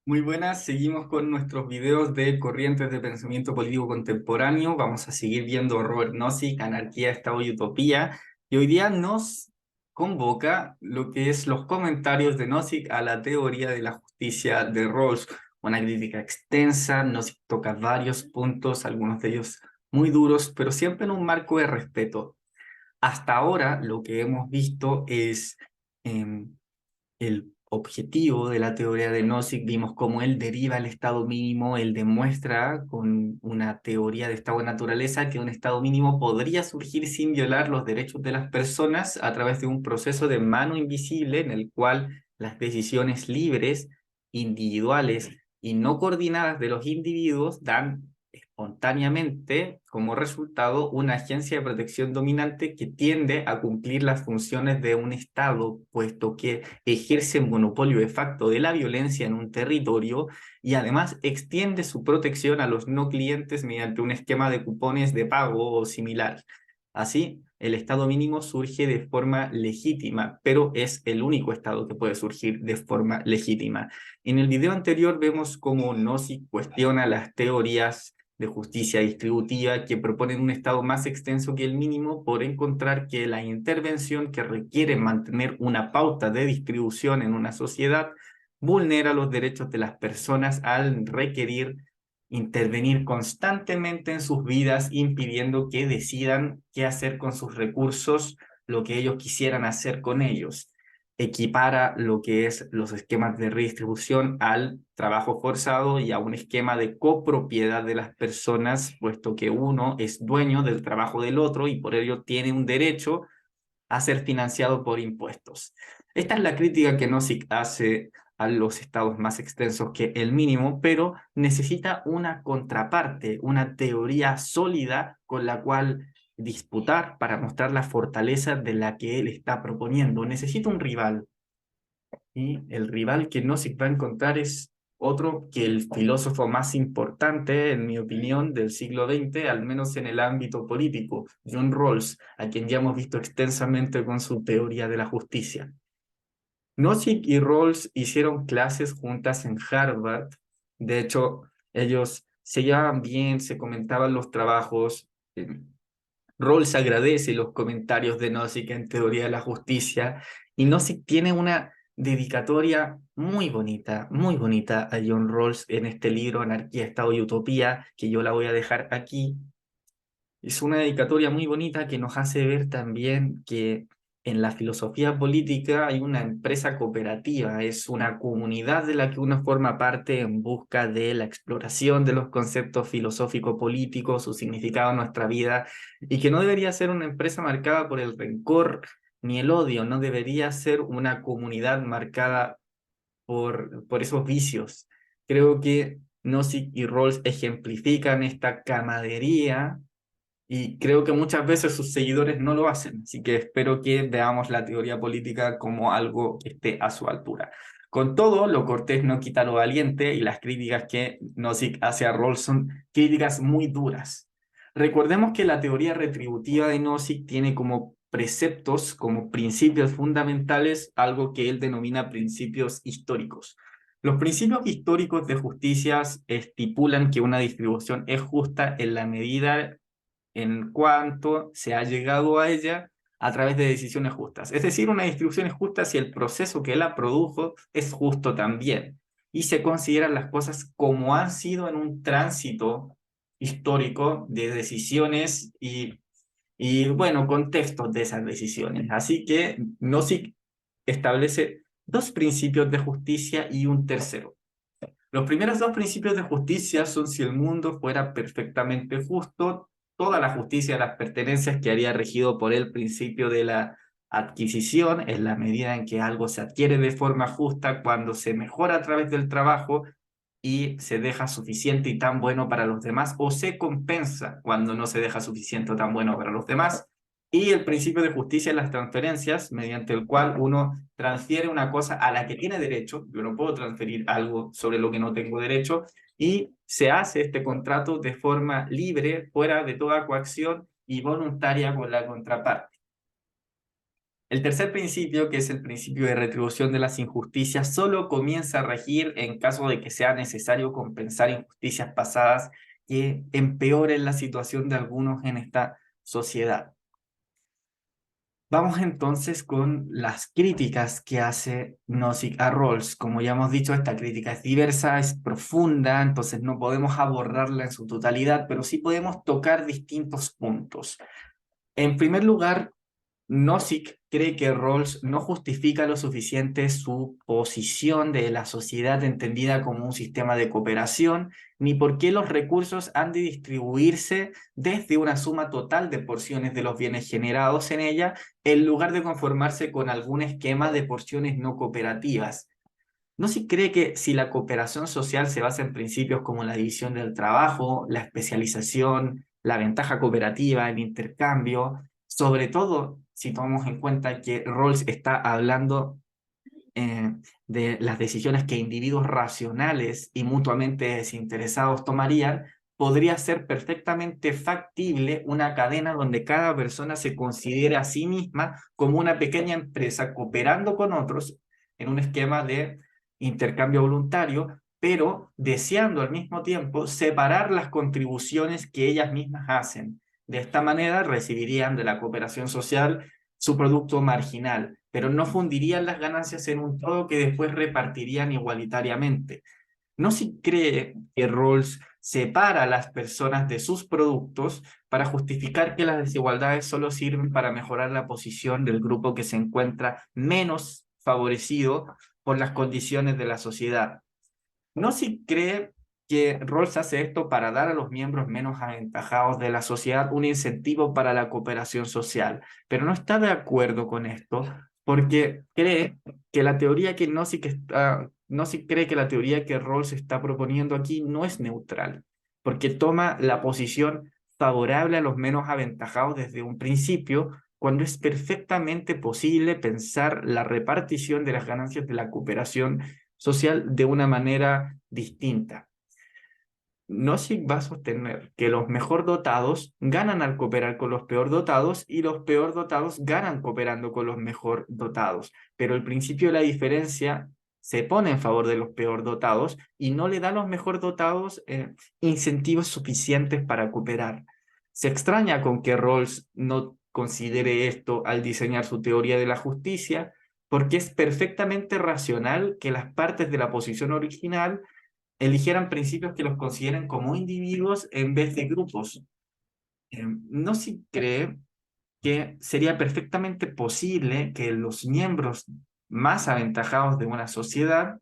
Muy buenas, seguimos con nuestros videos de corrientes de pensamiento político contemporáneo. Vamos a seguir viendo Robert Nozick, Anarquía, Estado y Utopía. Y hoy día nos convoca lo que es los comentarios de Nozick a la teoría de la justicia de Rawls. Una crítica extensa, Nozick toca varios puntos, algunos de ellos muy duros, pero siempre en un marco de respeto. Hasta ahora lo que hemos visto es el objetivo de la teoría de Nozick. Vimos cómo él deriva el estado mínimo, él demuestra con una teoría de estado de naturaleza que un estado mínimo podría surgir sin violar los derechos de las personas a través de un proceso de mano invisible en el cual las decisiones libres, individuales y no coordinadas de los individuos dan espontáneamente como resultado una agencia de protección dominante que tiende a cumplir las funciones de un Estado, puesto que ejerce un monopolio de facto de la violencia en un territorio y además extiende su protección a los no clientes mediante un esquema de cupones de pago o similar. Así, el Estado mínimo surge de forma legítima, pero es el único Estado que puede surgir de forma legítima. En el video anterior vemos cómo Nozick cuestiona las teorías de justicia distributiva que proponen un Estado más extenso que el mínimo por encontrar que la intervención que requiere mantener una pauta de distribución en una sociedad vulnera los derechos de las personas al requerir intervenir constantemente en sus vidas, impidiendo que decidan qué hacer con sus recursos, lo que ellos quisieran hacer con ellos. Equipara lo que es los esquemas de redistribución al trabajo forzado y a un esquema de copropiedad de las personas, puesto que uno es dueño del trabajo del otro y por ello tiene un derecho a ser financiado por impuestos. Esta es la crítica que Nozick hace a los estados más extensos que el mínimo, pero necesita una contraparte, una teoría sólida con la cual disputar para mostrar la fortaleza de la que él está proponiendo. Necesita un rival, y el rival que Nozick va a encontrar es otro que el filósofo más importante, en mi opinión, del siglo XX, al menos en el ámbito político, John Rawls, a quien ya hemos visto extensamente con su teoría de la justicia. Nozick y Rawls hicieron clases juntas en Harvard. De hecho, ellos se llevaban bien, se comentaban los trabajos. Rawls agradece los comentarios de Nozick en Teoría de la Justicia, y Nozick tiene una dedicatoria muy bonita a John Rawls en este libro, Anarquía, Estado y Utopía, que yo la voy a dejar aquí. Es una dedicatoria muy bonita que nos hace ver también que en la filosofía política hay una empresa cooperativa, es una comunidad de la que uno forma parte en busca de la exploración de los conceptos filosófico-políticos, su significado en nuestra vida, y que no debería ser una empresa marcada por el rencor ni el odio, no debería ser una comunidad marcada por esos vicios. Creo que Nozick y Rawls ejemplifican esta camaradería y creo que muchas veces sus seguidores no lo hacen, así que espero que veamos la teoría política como algo que esté a su altura. Con todo, lo cortés no quita lo valiente y las críticas que Nozick hace a Rawls son críticas muy duras. Recordemos que la teoría retributiva de Nozick tiene como preceptos, como principios fundamentales, algo que él denomina principios históricos. Los principios históricos de justicia estipulan que una distribución es justa en la medida en cuanto se ha llegado a ella a través de decisiones justas. Es decir, una distribución es justa si el proceso que la produjo es justo también. Y se consideran las cosas como han sido en un tránsito histórico de decisiones y bueno, contextos de esas decisiones. Así que Nozick establece dos principios de justicia y un tercero. Los primeros dos principios de justicia son: si el mundo fuera perfectamente justo, toda la justicia de las pertenencias quedaría regido por el principio de la adquisición, en la medida en que algo se adquiere de forma justa cuando se mejora a través del trabajo y se deja suficiente y tan bueno para los demás, o se compensa cuando no se deja suficiente o tan bueno para los demás. Y el principio de justicia en las transferencias, mediante el cual uno transfiere una cosa a la que tiene derecho. Yo no puedo transferir algo sobre lo que no tengo derecho, y se hace este contrato de forma libre, fuera de toda coacción y voluntaria con la contraparte. El tercer principio, que es el principio de retribución de las injusticias, solo comienza a regir en caso de que sea necesario compensar injusticias pasadas que empeoren la situación de algunos en esta sociedad. Vamos entonces con las críticas que hace Nozick a Rawls. Como ya hemos dicho, esta crítica es diversa, es profunda, entonces no podemos abordarla en su totalidad, pero sí podemos tocar distintos puntos. En primer lugar, Nozick cree que Rawls no justifica lo suficiente su posición de la sociedad entendida como un sistema de cooperación, ni por qué los recursos han de distribuirse desde una suma total de porciones de los bienes generados en ella, en lugar de conformarse con algún esquema de porciones no cooperativas. Nozick cree que si la cooperación social se basa en principios como la división del trabajo, la especialización, la ventaja cooperativa, el intercambio, sobre todo si tomamos en cuenta que Rawls está hablando eh, de las decisiones que individuos racionales y mutuamente desinteresados tomarían, podría ser perfectamente factible una cadena donde cada persona se considere a sí misma como una pequeña empresa cooperando con otros en un esquema de intercambio voluntario, pero deseando al mismo tiempo separar las contribuciones que ellas mismas hacen. De esta manera recibirían de la cooperación social su producto marginal, pero no fundirían las ganancias en un todo que después repartirían igualitariamente. No se cree que Rawls separa a las personas de sus productos para justificar que las desigualdades solo sirven para mejorar la posición del grupo que se encuentra menos favorecido por las condiciones de la sociedad. No se cree que Rawls hace esto para dar a los miembros menos aventajados de la sociedad un incentivo para la cooperación social, pero no está de acuerdo con esto porque cree que la teoría que Nozick cree que la teoría que Rawls está proponiendo aquí no es neutral, porque toma la posición favorable a los menos aventajados desde un principio, cuando es perfectamente posible pensar la repartición de las ganancias de la cooperación social de una manera distinta. Nozick va a sostener que los mejor dotados ganan al cooperar con los peor dotados y los peor dotados ganan cooperando con los mejor dotados, pero el principio de la diferencia se pone en favor de los peor dotados y no le da a los mejor dotados incentivos suficientes para cooperar. Se extraña con que Rawls no considere esto al diseñar su teoría de la justicia, porque es perfectamente racional que las partes de la posición original eligieran principios que los consideren como individuos en vez de grupos. No se cree que sería perfectamente posible que los miembros más aventajados de una sociedad,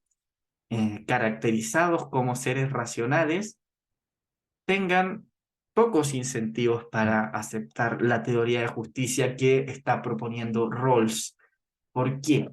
caracterizados como seres racionales, tengan pocos incentivos para aceptar la teoría de justicia que está proponiendo Rawls. ¿Por qué?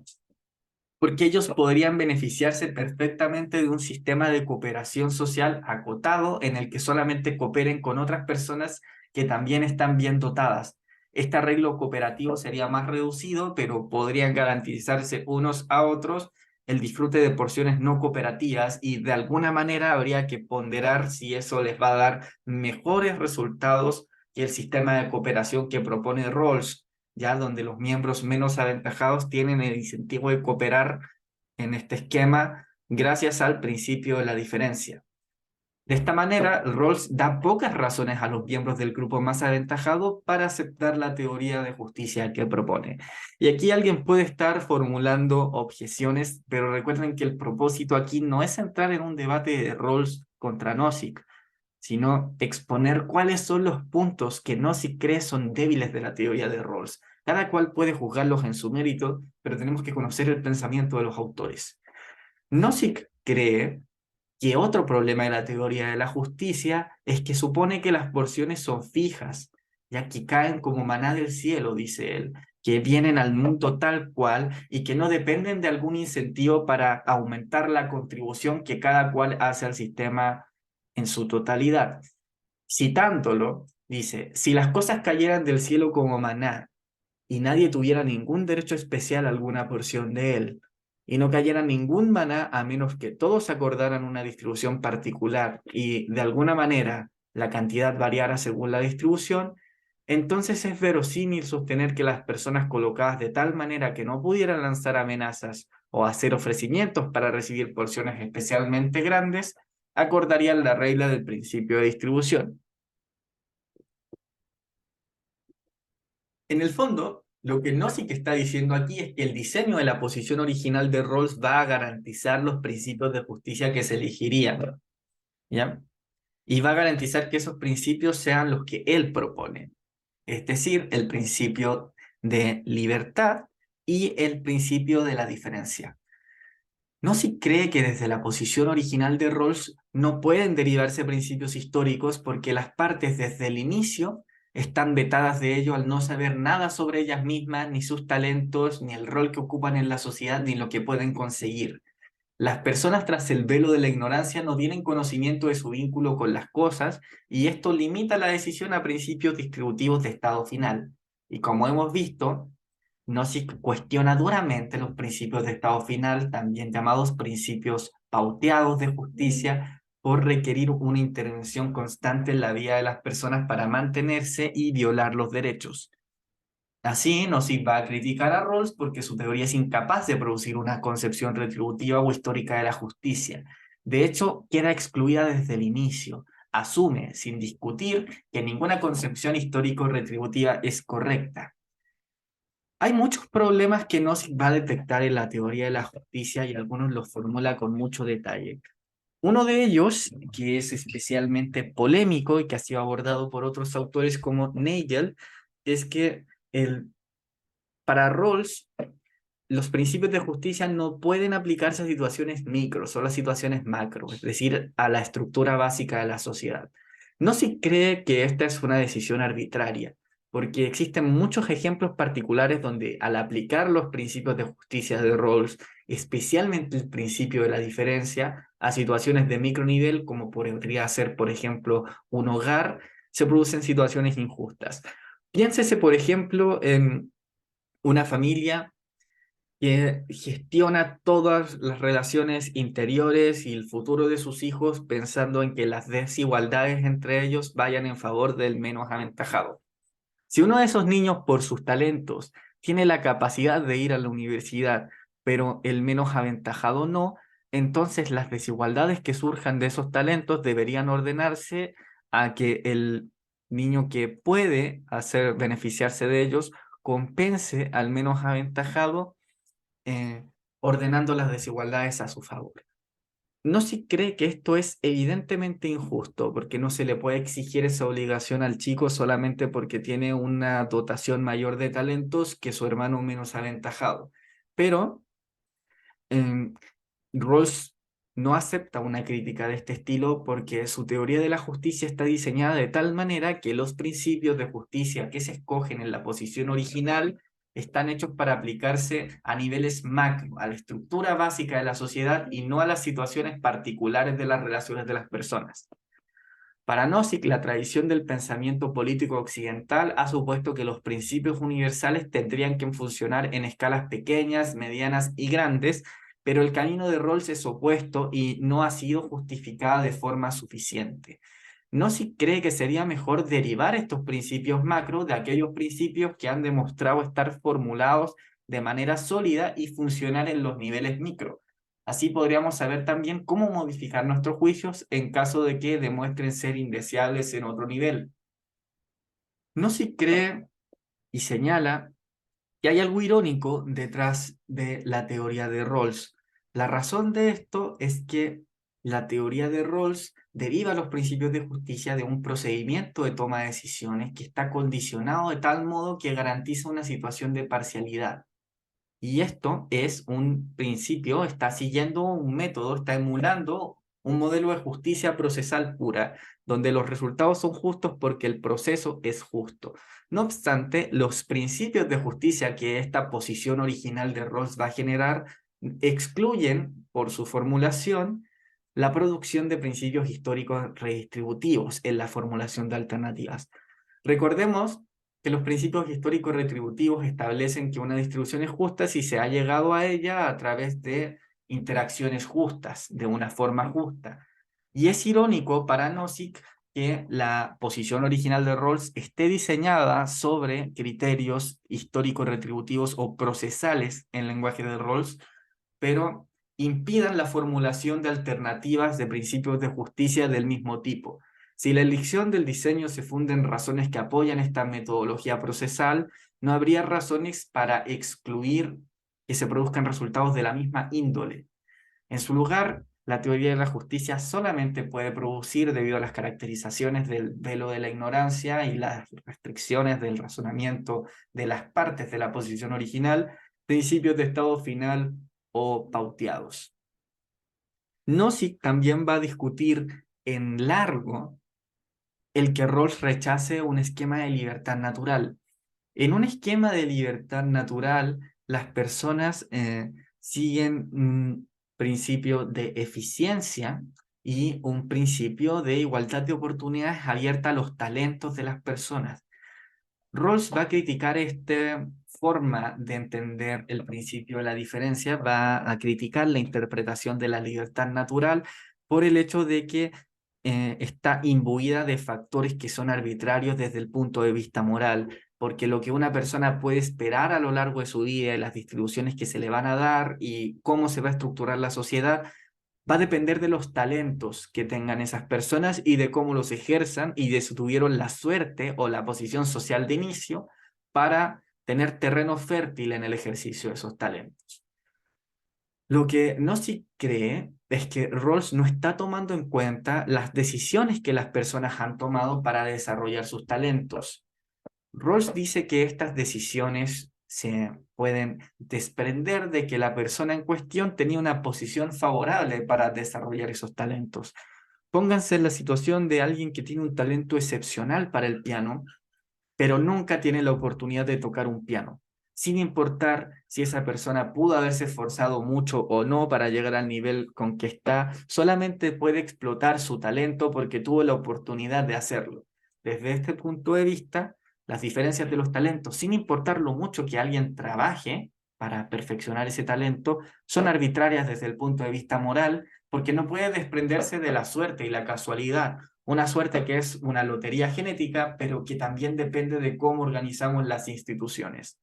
Porque ellos podrían beneficiarse perfectamente de un sistema de cooperación social acotado en el que solamente cooperen con otras personas que también están bien dotadas. Este arreglo cooperativo sería más reducido, pero podrían garantizarse unos a otros el disfrute de porciones no cooperativas y de alguna manera habría que ponderar si eso les va a dar mejores resultados que el sistema de cooperación que propone Rawls, ya donde los miembros menos aventajados tienen el incentivo de cooperar en este esquema gracias al principio de la diferencia. De esta manera, Rawls da pocas razones a los miembros del grupo más aventajado para aceptar la teoría de justicia que propone. Y aquí alguien puede estar formulando objeciones, pero recuerden que el propósito aquí no es entrar en un debate de Rawls contra Nozick, sino exponer cuáles son los puntos que Nozick cree son débiles de la teoría de Rawls. Cada cual puede juzgarlos en su mérito, pero tenemos que conocer el pensamiento de los autores. Nozick cree que otro problema de la teoría de la justicia es que supone que las porciones son fijas, ya que caen como maná del cielo, dice él, que vienen al mundo tal cual y que no dependen de algún incentivo para aumentar la contribución que cada cual hace al sistema en su totalidad. Citándolo, dice, si las cosas cayeran del cielo como maná y nadie tuviera ningún derecho especial a alguna porción de él, y no cayera ningún maná a menos que todos acordaran una distribución particular y de alguna manera la cantidad variara según la distribución, entonces es verosímil sostener que las personas colocadas de tal manera que no pudieran lanzar amenazas o hacer ofrecimientos para recibir porciones especialmente grandes, acordarían la regla del principio de distribución. En el fondo, lo que Nozick está diciendo aquí es que el diseño de la posición original de Rawls va a garantizar los principios de justicia que se elegirían, ¿ya? Y va a garantizar que esos principios sean los que él propone, es decir, el principio de libertad y el principio de la diferencia. Nozick cree que desde la posición original de Rawls no pueden derivarse principios históricos porque las partes desde el inicio están vetadas de ello al no saber nada sobre ellas mismas, ni sus talentos, ni el rol que ocupan en la sociedad, ni lo que pueden conseguir. Las personas tras el velo de la ignorancia no tienen conocimiento de su vínculo con las cosas y esto limita la decisión a principios distributivos de estado final. Y como hemos visto, Nozick cuestiona duramente los principios de estado final, también llamados principios pauteados de justicia, por requerir una intervención constante en la vida de las personas para mantenerse y violar los derechos. Así, Nozick va a criticar a Rawls porque su teoría es incapaz de producir una concepción retributiva o histórica de la justicia. De hecho, queda excluida desde el inicio. Asume, sin discutir, que ninguna concepción histórico-retributiva es correcta. Hay muchos problemas que Nozick va a detectar en la teoría de la justicia y algunos los formula con mucho detalle. Uno de ellos, que es especialmente polémico y que ha sido abordado por otros autores como Nagel, es que para Rawls los principios de justicia no pueden aplicarse a situaciones micro, solo a situaciones macro, es decir, a la estructura básica de la sociedad. No se cree que esta es una decisión arbitraria, porque existen muchos ejemplos particulares donde al aplicar los principios de justicia de Rawls, especialmente el principio de la diferencia, a situaciones de micronivel, como podría ser, por ejemplo, un hogar, se producen situaciones injustas. Piénsese, por ejemplo, en una familia que gestiona todas las relaciones interiores y el futuro de sus hijos pensando en que las desigualdades entre ellos vayan en favor del menos aventajado. Si uno de esos niños, por sus talentos, tiene la capacidad de ir a la universidad, pero el menos aventajado no, entonces las desigualdades que surjan de esos talentos deberían ordenarse a que el niño que puede hacer beneficiarse de ellos compense al menos aventajado, eh, ordenando las desigualdades a su favor. No se cree que esto es evidentemente injusto, porque no se le puede exigir esa obligación al chico solamente porque tiene una dotación mayor de talentos que su hermano menos aventajado. Pero eh, Rawls no acepta una crítica de este estilo porque su teoría de la justicia está diseñada de tal manera que los principios de justicia que se escogen en la posición original están hechos para aplicarse a niveles macro, a la estructura básica de la sociedad y no a las situaciones particulares de las relaciones de las personas. Para Nozick, la tradición del pensamiento político occidental ha supuesto que los principios universales tendrían que funcionar en escalas pequeñas, medianas y grandes, pero el camino de Rawls es opuesto y no ha sido justificada de forma suficiente. Nozick cree que sería mejor derivar estos principios macro de aquellos principios que han demostrado estar formulados de manera sólida y funcionar en los niveles micro. Así podríamos saber también cómo modificar nuestros juicios en caso de que demuestren ser indeseables en otro nivel. Nozick cree y señala que hay algo irónico detrás de la teoría de Rawls. La razón de esto es que la teoría de Rawls deriva los principios de justicia de un procedimiento de toma de decisiones que está condicionado de tal modo que garantiza una situación de parcialidad. Y esto es un principio, está siguiendo un método, está emulando un modelo de justicia procesal pura, donde los resultados son justos porque el proceso es justo. No obstante, los principios de justicia que esta posición original de Rawls va a generar excluyen, por su formulación, la producción de principios históricos redistributivos en la formulación de alternativas. Recordemos que los principios históricos retributivos establecen que una distribución es justa si se ha llegado a ella a través de interacciones justas, de una forma justa. Y es irónico para Nozick que la posición original de Rawls esté diseñada sobre criterios histórico-retributivos o procesales en lenguaje de Rawls, pero impidan la formulación de alternativas de principios de justicia del mismo tipo. Si la elección del diseño se funda en razones que apoyan esta metodología procesal, no habría razones para excluir que se produzcan resultados de la misma índole. En su lugar, la teoría de la justicia solamente puede producir, debido a las caracterizaciones del velo de la ignorancia y las restricciones del razonamiento de las partes de la posición original, principios de estado final o pauteados. Nozick también va a discutir en largo el que Rawls rechace un esquema de libertad natural. En un esquema de libertad natural, las personas siguen un principio de eficiencia y un principio de igualdad de oportunidades abierta a los talentos de las personas. Rawls va a criticar esta forma de entender el principio de la diferencia, va a criticar la interpretación de la libertad natural por el hecho de que está imbuida de factores que son arbitrarios desde el punto de vista moral, porque lo que una persona puede esperar a lo largo de su vida y las distribuciones que se le van a dar y cómo se va a estructurar la sociedad va a depender de los talentos que tengan esas personas y de cómo los ejerzan y de si tuvieron la suerte o la posición social de inicio para tener terreno fértil en el ejercicio de esos talentos. Lo que no se cree es que Rawls no está tomando en cuenta las decisiones que las personas han tomado para desarrollar sus talentos. Rawls dice que estas decisiones se pueden desprender de que la persona en cuestión tenía una posición favorable para desarrollar esos talentos. Pónganse en la situación de alguien que tiene un talento excepcional para el piano, pero nunca tiene la oportunidad de tocar un piano, sin importar si esa persona pudo haberse esforzado mucho o no para llegar al nivel con que está, solamente puede explotar su talento porque tuvo la oportunidad de hacerlo. Desde este punto de vista, las diferencias de los talentos, sin importar lo mucho que alguien trabaje para perfeccionar ese talento, son arbitrarias desde el punto de vista moral, porque no puede desprenderse de la suerte y la casualidad. Una suerte que es una lotería genética, pero que también depende de cómo organizamos las instituciones.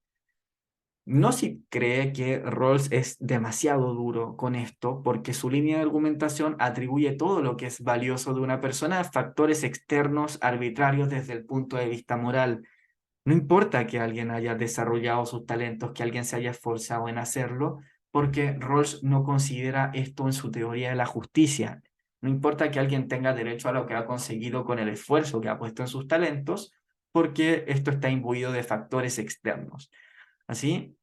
Nozick cree que Rawls es demasiado duro con esto porque su línea de argumentación atribuye todo lo que es valioso de una persona a factores externos arbitrarios desde el punto de vista moral. No importa que alguien haya desarrollado sus talentos, que alguien se haya esforzado en hacerlo, porque Rawls no considera esto en su teoría de la justicia. No importa que alguien tenga derecho a lo que ha conseguido con el esfuerzo que ha puesto en sus talentos, porque esto está imbuido de factores externos. Así,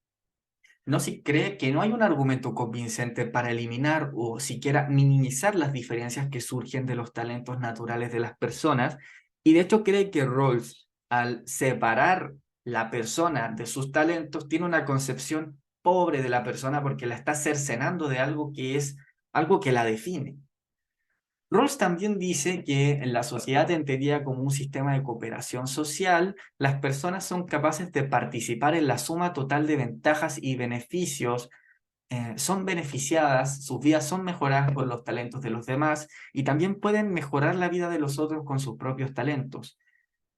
Nozick cree que no hay un argumento convincente para eliminar o siquiera minimizar las diferencias que surgen de los talentos naturales de las personas, y de hecho cree que Rawls, al separar la persona de sus talentos, tiene una concepción pobre de la persona porque la está cercenando de algo que es algo que la define. Rawls también dice que en la sociedad entendida como un sistema de cooperación social, las personas son capaces de participar en la suma total de ventajas y beneficios, son beneficiadas, sus vidas son mejoradas por los talentos de los demás y también pueden mejorar la vida de los otros con sus propios talentos.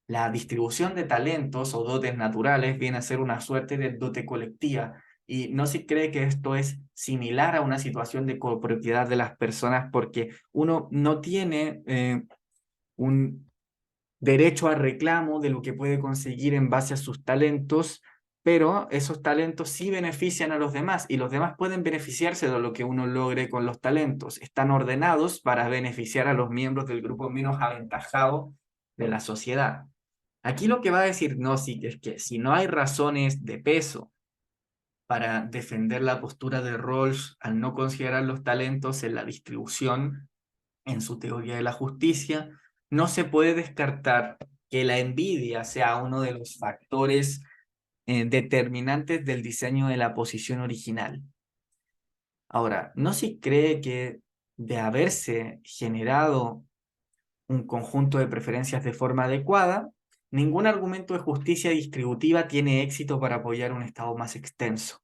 La distribución de talentos o dotes naturales viene a ser una suerte de dote colectiva, y no se cree que esto es similar a una situación de copropiedad de las personas porque uno no tiene un derecho a reclamo de lo que puede conseguir en base a sus talentos, pero esos talentos sí benefician a los demás y los demás pueden beneficiarse de lo que uno logre con los talentos. Están ordenados para beneficiar a los miembros del grupo menos aventajado de la sociedad. Aquí lo que va a decir Nozick es que si no hay razones de peso para defender la postura de Rawls al no considerar los talentos en la distribución en su teoría de la justicia, no se puede descartar que la envidia sea uno de los factores determinantes del diseño de la posición original. Ahora, Nozick cree que de haberse generado un conjunto de preferencias de forma adecuada, ningún argumento de justicia distributiva tiene éxito para apoyar un Estado más extenso.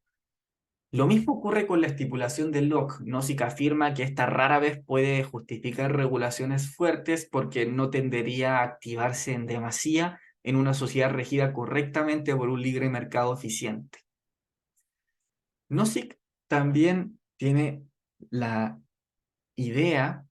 Lo mismo ocurre con la estipulación de Locke. Nozick afirma que esta rara vez puede justificar regulaciones fuertes porque no tendería a activarse en demasía en una sociedad regida correctamente por un libre mercado eficiente. Nozick también tiene la idea,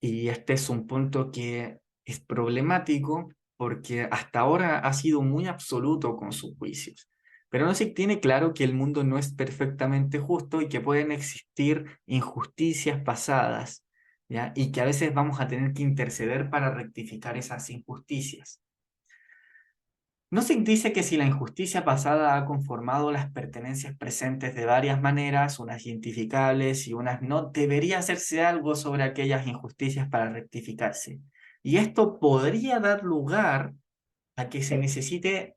y este es un punto que es problemático porque hasta ahora ha sido muy absoluto con sus juicios. Pero Nozick tiene claro que el mundo no es perfectamente justo y que pueden existir injusticias pasadas, ¿ya? Y que a veces vamos a tener que interceder para rectificar esas injusticias. Nozick dice que si la injusticia pasada ha conformado las pertenencias presentes de varias maneras, unas identificables y unas no, debería hacerse algo sobre aquellas injusticias para rectificarse. Y esto podría dar lugar a que se necesite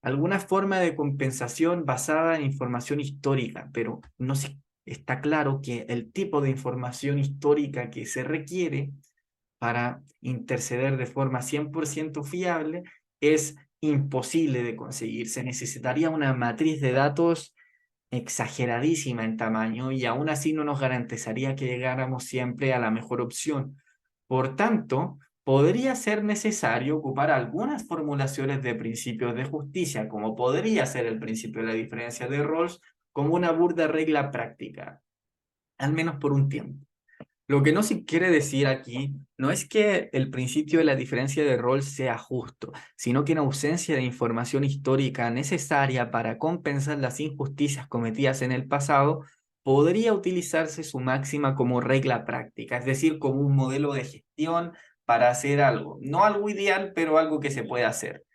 alguna forma de compensación basada en información histórica, pero no se, está claro que el tipo de información histórica que se requiere para interceder de forma 100% fiable es imposible de conseguir. Se necesitaría una matriz de datos exageradísima en tamaño y aún así no nos garantizaría que llegáramos siempre a la mejor opción. Por tanto, podría ser necesario ocupar algunas formulaciones de principios de justicia, como podría ser el principio de la diferencia de Rawls, como una burda regla práctica, al menos por un tiempo. Lo que no se quiere decir aquí no es que el principio de la diferencia de rol sea justo, sino que en ausencia de información histórica necesaria para compensar las injusticias cometidas en el pasado, podría utilizarse su máxima como regla práctica, es decir, como un modelo de gestión para hacer algo. No algo ideal, pero algo que se puede hacer.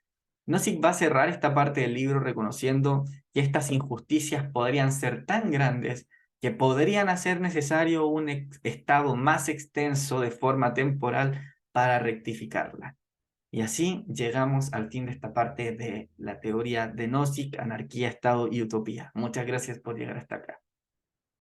Nozick va a cerrar esta parte del libro reconociendo que estas injusticias podrían ser tan grandes que podrían hacer necesario un estado más extenso de forma temporal para rectificarla. Y así llegamos al fin de esta parte de la teoría de Nozick, anarquía, estado y utopía. Muchas gracias por llegar hasta acá.